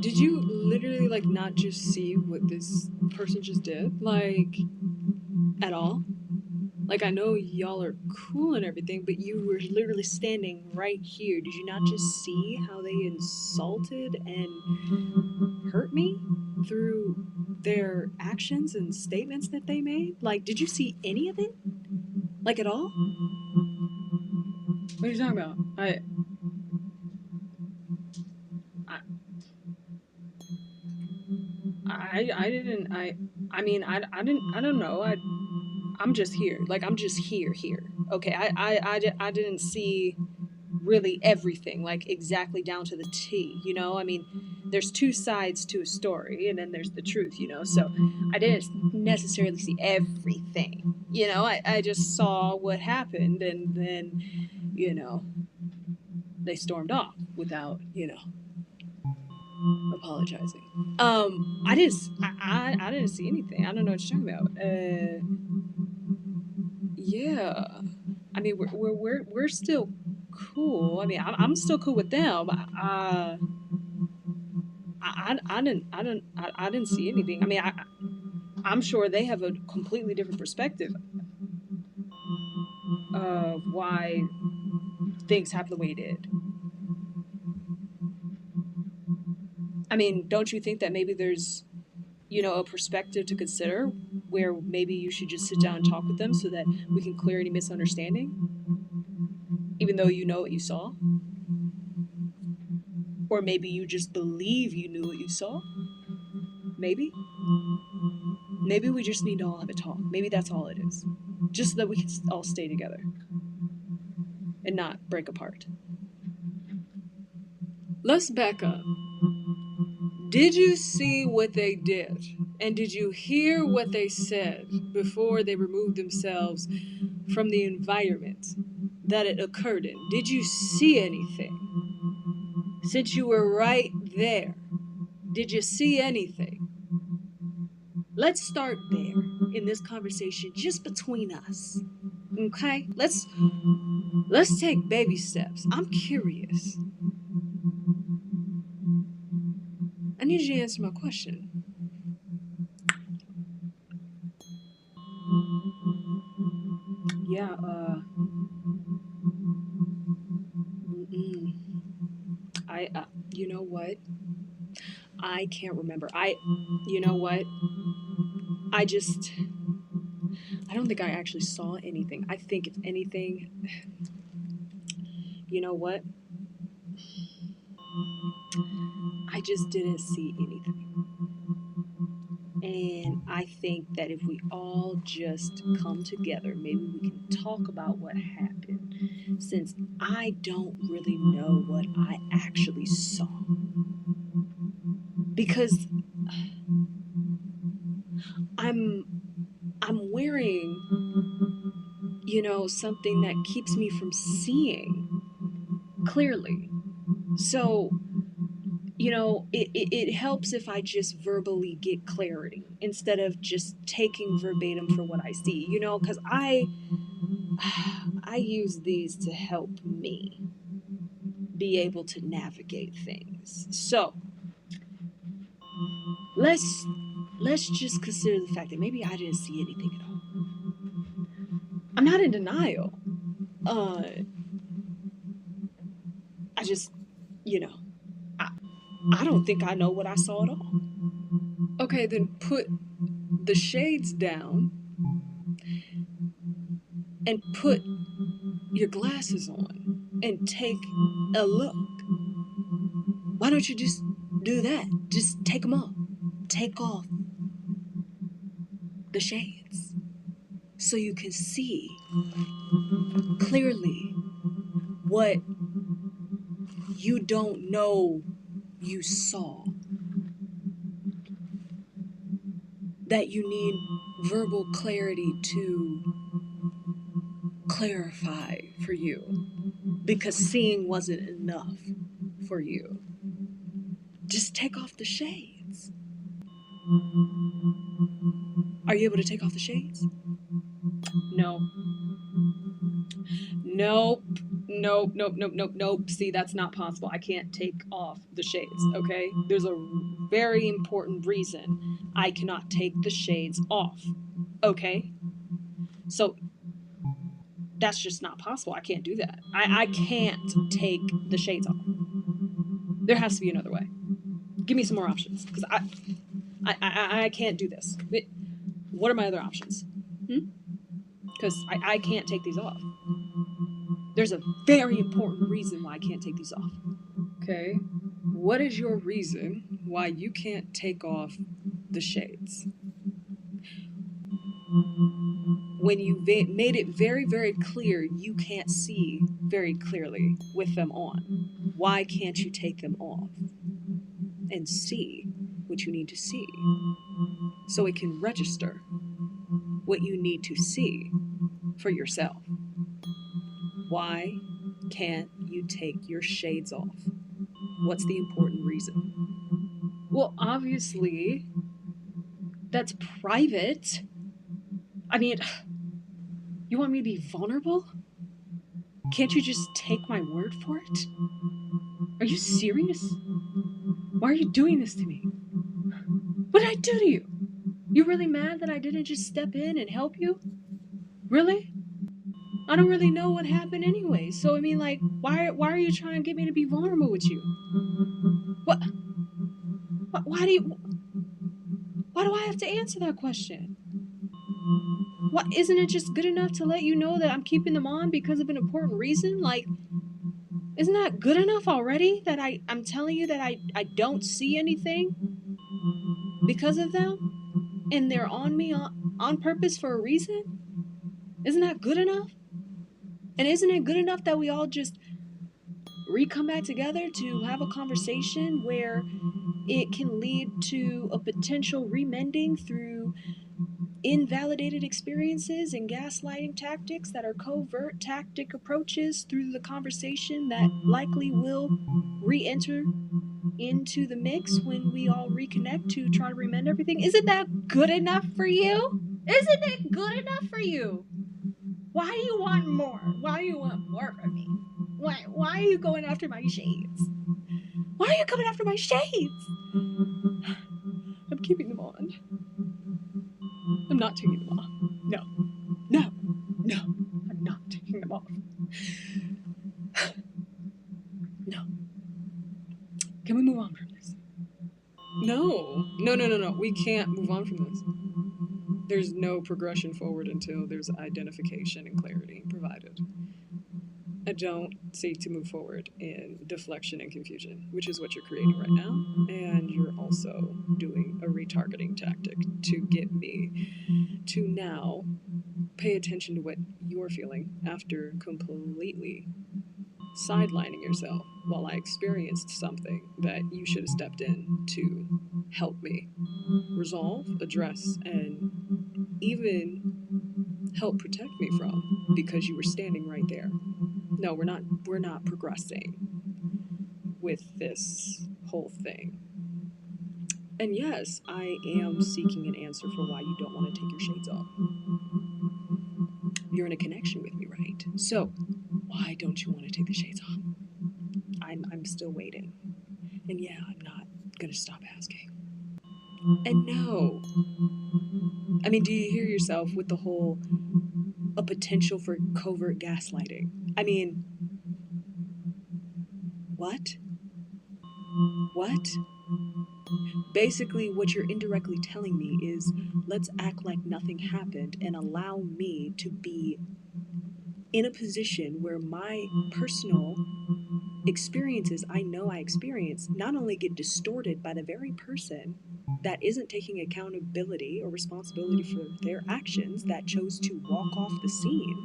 Did you literally, like, not just see what this person just did? Like, at all? Like, I know y'all are cool and everything, but you were literally standing right here. Did you not just see how they insulted and hurt me through their actions and statements that they made? Like, did you see any of it? Like, at all? What are you talking about? I didn't, I mean, I don't know. I'm just here. Like, I'm just here. Okay, I didn't see really everything, like exactly down to the T, you know? I mean, there's two sides to a story, and then there's the truth, you know? So I didn't necessarily see everything, you know? I just saw what happened, and then, you know, they stormed off without, you know, apologizing. I didn't see anything. I don't know what you're talking about. Yeah. I mean, we're still cool. I mean, I'm still cool with them. I didn't see anything. I mean, I'm sure they have a completely different perspective of why things happen the way it did. I mean, don't you think that maybe there's, you know, a perspective to consider where maybe you should just sit down and talk with them so that we can clear any misunderstanding, even though you know what you saw? Or maybe you just believe you knew what you saw? Maybe? Maybe we just need to all have a talk. Maybe that's all it is. Just so that we can all stay together and not break apart. Let's back up. Did you see what they did? And did you hear what they said before they removed themselves from the environment that it occurred in? Did you see anything? Since you were right there, did you see anything? Let's start there in this conversation just between us. Okay? Let's take baby steps. I'm curious. I need you to answer my question. Yeah, mm-mm. You know what? I can't remember. You know what? I just, I don't think I actually saw anything. I think if anything, you know what? I just didn't see anything. And I think that if we all just come together, maybe we can talk about what happened. Since I don't really know what I actually saw. Because I'm wearing, you know, something that keeps me from seeing clearly. So, you know, it helps if I just verbally get clarity instead of just taking verbatim for what I see, you know, because I use these to help me be able to navigate things. So let's just consider the fact that maybe I didn't see anything at all. I'm not in denial. Uh, I just, you know, I don't think I know what I saw at all. Okay, then put the shades down and put your glasses on and take a look. Why don't you just do that? Just take them off. Take off the shades so you can see clearly what you don't know you saw. That you need verbal clarity to clarify for you because seeing wasn't enough for you. Just take off the shades. Are you able to take off the shades? No. Nope. Nope. See, that's not possible. I can't take off the shades, okay? There's a very important reason I cannot take the shades off, okay? So that's just not possible. I can't do that. I can't take the shades off. There has to be another way. Give me some more options, because I can't do this. What are my other options? Because I can't take these off. There's a very important reason why I can't take these off. Okay, what is your reason why you can't take off the shades? When you made it very, very clear you can't see very clearly with them on, why can't you take them off and see what you need to see so it can register what you need to see for yourself? Why can't you take your shades off? What's the important reason? Well, obviously, that's private. I mean, you want me to be vulnerable? Can't you just take my word for it? Are you serious? Why are you doing this to me? What did I do to you? You really mad that I didn't just step in and help you? Really? I don't really know what happened anyway. So I mean, like, why are you trying to get me to be vulnerable with you? What? Why do I have to answer that question? What, isn't it just good enough to let you know that I'm keeping them on because of an important reason? Like, isn't that good enough already that I'm telling you that I don't see anything because of them and they're on me on purpose for a reason? Isn't that good enough? And isn't it good enough that we all just come back together to have a conversation where it can lead to a potential remending through invalidated experiences and gaslighting tactics that are covert tactic approaches through the conversation that likely will re-enter into the mix when we all reconnect to try to remend everything? Isn't that good enough for you? Isn't it good enough for you? Why do you want more? Why do you want more from me? Why are you going after my shades? Why are you coming after my shades? I'm keeping them on. I'm not taking them off. No. I'm not taking them off. No. Can we move on from this? No. We can't move on from this. There's no progression forward until there's identification and clarity provided. I don't seek to move forward in deflection and confusion, which is what you're creating right now. And you're also doing a retargeting tactic to get me to now pay attention to what you're feeling after completely sidelining yourself while I experienced something that you should have stepped in to help me resolve, address, and even help protect me from, because you were standing right there. No, we're not progressing with this whole thing. And yes, I am seeking an answer for why you don't want to take your shades off. You're in a connection with me, right? So why don't you want to take the shades off? I'm still waiting. And yeah, I'm not gonna stop asking. And no. I mean, do you hear yourself with the whole a potential for covert gaslighting? I mean, what? Basically, what you're indirectly telling me is, let's act like nothing happened and allow me to be in a position where my personal experiences I know I experience not only get distorted by the very person that isn't taking accountability or responsibility for their actions, that chose to walk off the scene.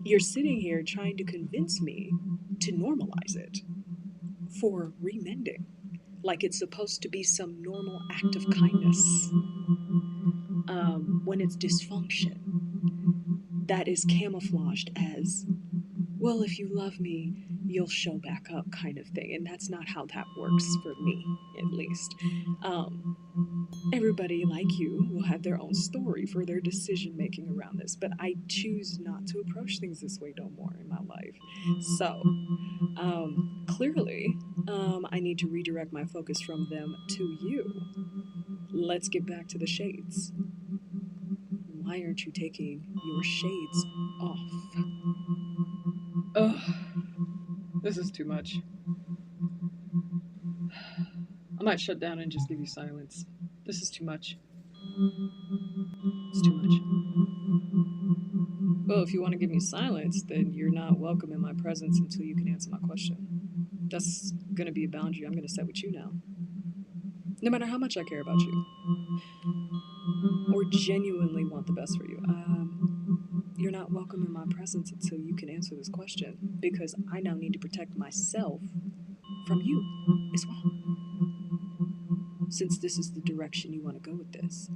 You're sitting here trying to convince me to normalize it for remending, like it's supposed to be some normal act of kindness, when it's dysfunction that is camouflaged as, well, if you love me, you'll show back up kind of thing. And that's not how that works for me, at least. Everybody, like you, will have their own story for their decision making around this, but I choose not to approach things this way no more in my life. So, clearly, I need to redirect my focus from them to you. Let's get back to the shades. Why aren't you taking your shades off? Ugh, this is too much. I might shut down and just give you silence. This is too much. It's too much. Well, if you want to give me silence, then you're not welcome in my presence until you can answer my question. That's going to be a boundary I'm going to set with you now. No matter how much I care about you or genuinely want the best for you, you're not welcome in my presence until you can answer this question, because I now need to protect myself from you as well, since this is the direction you want to go with this.